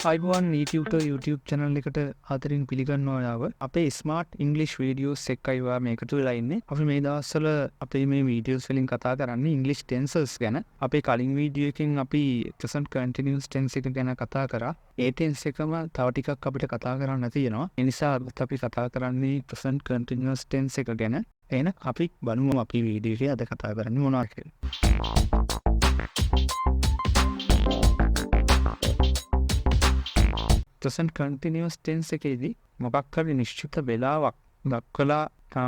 අයිබෝන් YouTube channel එකට ආදරෙන් පිළිගන්නවා ඔයාව. අපේ ස්මාර්ට් ඉංග්ලිෂ් වීඩියෝස් එක්කයි ඔයා මේකට වෙලා ඉන්නේ. අපි මේ දවස්වල අපේ මේ වීඩියෝස් වලින් කතා කරන්නේ ඉංග්ලිෂ් ටෙන්සස් ගැන. අපේ කලින් වීඩියෝ එකකින් අපි present continuous tense එක ගැන කතා කරා. ඒ tense එකම තව ටිකක් අපිට කතා කරන්න තියෙනවා. ඒ නිසා අද අපි කතා කරන්නේ present continuous tense එක ගැන. එහෙනම් අපි බලමු අපි වීඩියෝ එකේ අද කතා කරන්නේ මොනවද කියලා. present continuous tense එකේදී මොකක් හරි නිශ්චිත වේලාවක් දක්වලා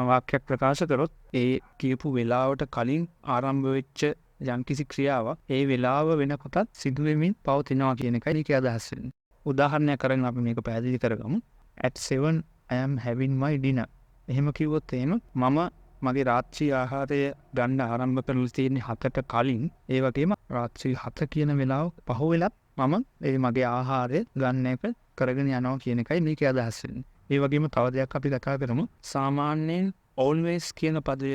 වාක්‍යයක් ප්‍රකාශ කරොත් ඒ කියපු වේලාවට කලින් ආරම්භ වෙච්ච යම්කිසි ක්‍රියාවක් ඒ වේලාව වෙනකොටත් සිදු වෙමින් පවතිනවා කියන එකයි ඒකේ අදහස් වෙන්නේ. උදාහරණයක් කරගෙන අපි මේක පැහැදිලි කරගමු. At 7 I am having my dinner. එහෙම කිව්වොත් එහෙම මම මගේ රාත්‍රී ආහාරය ගන්න ආරම්භ කරලා තියෙන්නේ 7ට කලින්. ඒ වගේම රාත්‍රී 7 කියන වේලාව පහුවෙලත් මම ඒ මගේ ආහාරය ගන්න එක කරගෙන යනවා කියන එකයි මේකේ අදහස් වෙන්නේ. ඒ වගේම තව දෙයක් අපි කතා කරමු. සාමාන්‍යයෙන් always කියන පදය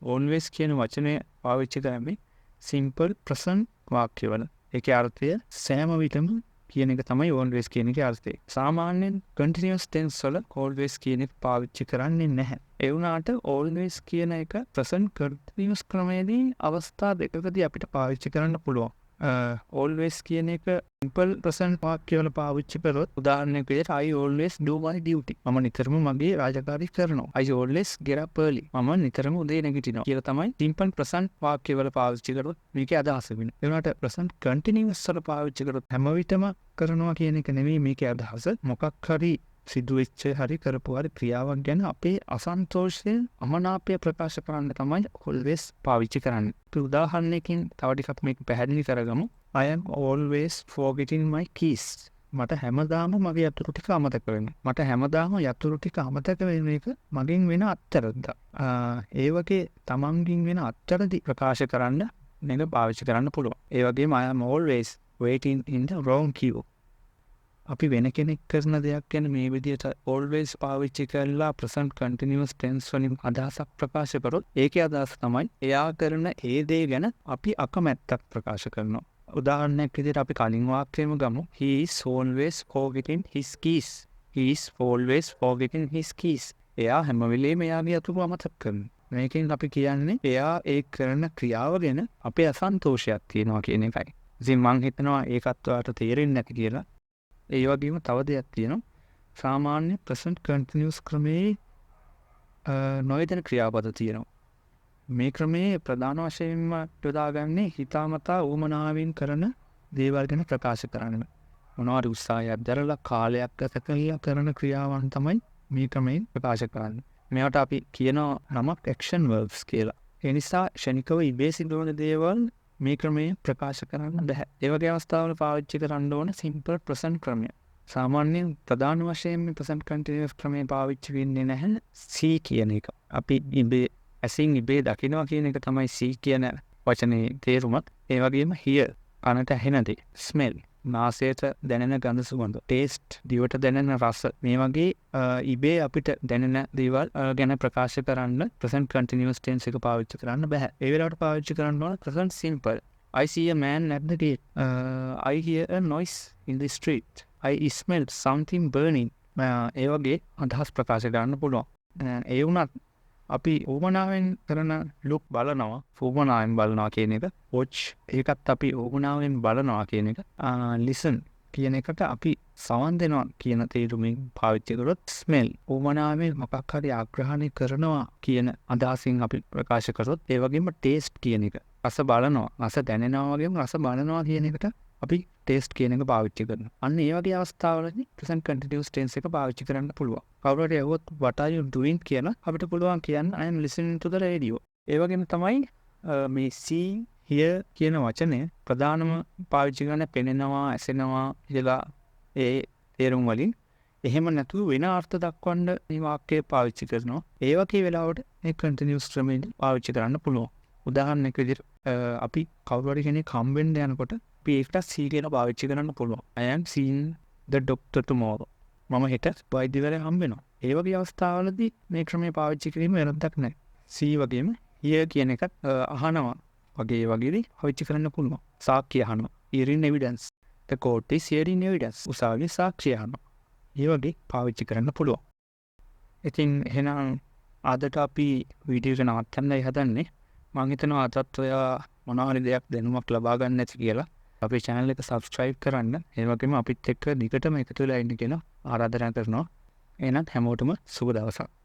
always කියන වචනය පාවිච්චි කරන්නේ simple present වාක්‍යවල. ඒකේ අර්ථය සෑම විටම කියන එක තමයි always කියන එකේ අර්ථය. සාමාන්‍යයෙන් continuous tense වල always කියන එක පාවිච්චි කරන්නේ නැහැ. ඒ වුණාට always කියන එක present continuous ක්‍රමයේදී අවස්ථා දෙකකදී අපිට පාවිච්චි කරන්න පුළුවන්. always කියන එක simple present වාක්‍යවල පාවිච්චි කරොත් උදාහරණයක් විදිහට I always do my duty. මම නිතරම මගේ රාජකාරී කරනවා. I always get up early. මම නිතරම උදේ නැගිටිනවා කියලා තමයි simple present වාක්‍යවල පාවිච්චි කරොත් මේකේ අදහස වෙන්නේ. ඒ වුණාට present continuous වල පාවිච්චි කරොත් හැම විටම කරනවා කියන එක නෙවෙයි මේකේ අදහස. මොකක් හරි සිදුවෙච්ච හරි කරපු හරි ක්‍රියාවක් ගැන අපේ අසන්තෝෂය අමනාපය ප්‍රකාශ කරන්න තමයි always පාවිච්චි කරන්නේ. අපි උදාහරණයකින් තව ටිකක් මේක පැහැදිලි කරගමු. I am always forgetting my keys. මට හැමදාම මගේ යතුරු ටික අමතක වෙනවා. මට හැමදාම යතුරු ටික අමතක වෙන එක මගෙන් වෙන අත්තරද්දක්. ඒ වගේ තමන්ගෙන් වෙන අත්තරදි ප්‍රකාශ කරන්න මේක පාවිච්චි කරන්න පුළුවන්. ඒ වගේම I am always waiting in the wrong queue. අපි වෙන කෙනෙක් කරන දෙයක් ගැන මේ විදිහට always පාවිච්චි කරලා present continuous tense වලින් අදහසක් ප්‍රකාශ කරොත් ඒකේ අදහස තමයි එයා කරන ඒ දේ ගැන අපි අකමැත්තක් ප්‍රකාශ කරනවා. උදාහරණයක් විදිහට අපි කලින් වාක්‍යෙම ගමු. He is always forgetting his keys. He is always forgetting his keys. එයා හැම වෙලේම එයාගේ අතුරු අමතක කරනවා. මේකෙන් අපි කියන්නේ එයා ඒ කරන ක්‍රියාව ගැන අපේ අසන්තෝෂයක් තියෙනවා කියන එකයි. ඉතින් මං හිතනවා ඒකත් ඔයාලට තේරෙන්නේ නැති කියලා. ඒ වගේම තව දෙයක් තියෙනවා. සාමාන්‍ය present continuous ක්‍රමයේ නොයෙදෙන ක්‍රියාපද තියෙනවා. මේ ක්‍රමයේ ප්‍රධාන වශයෙන්ම යොදාගන්නේ හිතාමතා උවමනාවෙන් කරන දේවල් ගැන ප්‍රකාශ කරන්න. මොනවාරි උත්සාහයක් දරලා කාලයක් ගත කරලා කරන ක්‍රියාවන් තමයි මේ ක්‍රමයෙන් ප්‍රකාශ කරන්නේ. මේවට අපි කියනවා නමක් action verbs කියලා. ඒ නිසා ක්ෂණිකව ඉබේ සිදුවන දේවල් මේ ක්‍රමයේ ප්‍රකාශ කරන්න බැහැ. ඒ වගේ අවස්ථාවල පාවිච්චි කරන්න ඕන simple present ක්‍රමය. සාමාන්‍යයෙන් ප්‍රධාන වශයෙන් මේ present continuous ක්‍රමය පාවිච්චි වෙන්නේ නැහැ see කියන එක. අපි ඉබේ ඇසින් ඉබේ දකිනවා කියන එක තමයි see කියන වචනේ තේරුමත්. ඒ වගේම hear කනට ඇහෙන දේ, smell නාසයට දැනෙන ගඳ සුවඳ, taste දිවට දැනෙන රස, මේ වගේ ඉබේ අපිට දැනෙන දේවල් ගැන ප්‍රකාශ කරන්න present continuous tense එක පාවිච්චි කරන්න බෑ. ඒ වෙලාවට පාවිච්චි කරන්න ඕන present simple. I see a man at the gate. I hear a noise in the street. I smell something burning. ඒ වගේ අදහස් ප්‍රකාශ කරන්න පුළුවන්. ඒ වුණත් අපි ඕමනාවෙන් කරන look බලනවා, ඕමනාවෙන් බලනවා කියන එක, watch ඒකත් අපි ඕමනාවෙන් බලනවා කියන එක, listen කියන එකට අපි සවන් දෙනවා කියන තේරුමින් පාවිච්චි කරොත් smell ඕමනාවෙන් මොකක් හරි ආග්‍රහණය කරනවා කියන අදහසින් අපි ප්‍රකාශ කරොත්, ඒ වගේම taste කියන එක රස බලනවා, රස දැනෙනවා වගේම රස බලනවා කියන එකට අපි taste කියන එක පාවිච්චි කරනවා. අන්න ඒ වගේ අවස්ථාවලදී present continuous tense එක පාවිච්චි කරන්න පුළුවන්. කවුරු හරි ඇහුවොත් what are you doing කියලා අපිට පුළුවන් කියන්න I am listening to the radio. ඒ වගේම තමයි මේ see hear කියන වචනය ප්‍රධානම පාවිච්චි කරන පෙනෙනවා, ඇසෙනවා කියලා ඒ තේරුම් වලින්. එහෙම නැතුව වෙන අර්ථ දක්වන්න මේ වාක්‍යය පාවිච්චි කරනවා. ඒ වගේ වෙලාවට මේ continuous ක්‍රමයෙන් පාවිච්චි කරන්න පුළුවන්. උදාහරණයක් විදිහට අපි කවුරු හරි කෙනෙක් හම්බෙන්න යනකොට අපි ඒකට see කියලා පාවිච්චි කරන්න පුළුවන්. I am seeing the doctor tomorrow. මම හෙට වෛද්‍යවරයා හම්බ වෙනවා. ඒ වගේ අවස්ථාවලදී මේ ක්‍රමය පාවිච්චි කිරීම වැරද්දක් නැහැ. see වගේම hear කියන එකත් අහනවා වගේදී පාවිච්චි කරන්න පුළුවන්. සාක්ෂි අහනවා. hearing evidence. The court is hearing evidence. උසාවියේ සාක්ෂි අහනවා. ඒ වගේ පාවිච්චි කරන්න පුළුවන්. ඉතින් එහෙනම් අදට අපි වීඩියෝ එක නවත්තන්නයි හදන්නේ. මම හිතනවා අදත් ඔයා මොනවා දෙයක් දැනුමක් ලබා ගන්න ඇති කියලා. අපේ channel එක subscribe කරන්න. ඒ වගේම අපිත් එක්ක දිගටම එකතු වෙලා ඉන්න කියන ආරාධනා කරනවා. එහෙනම් හැමෝටම සුබ දවසක්.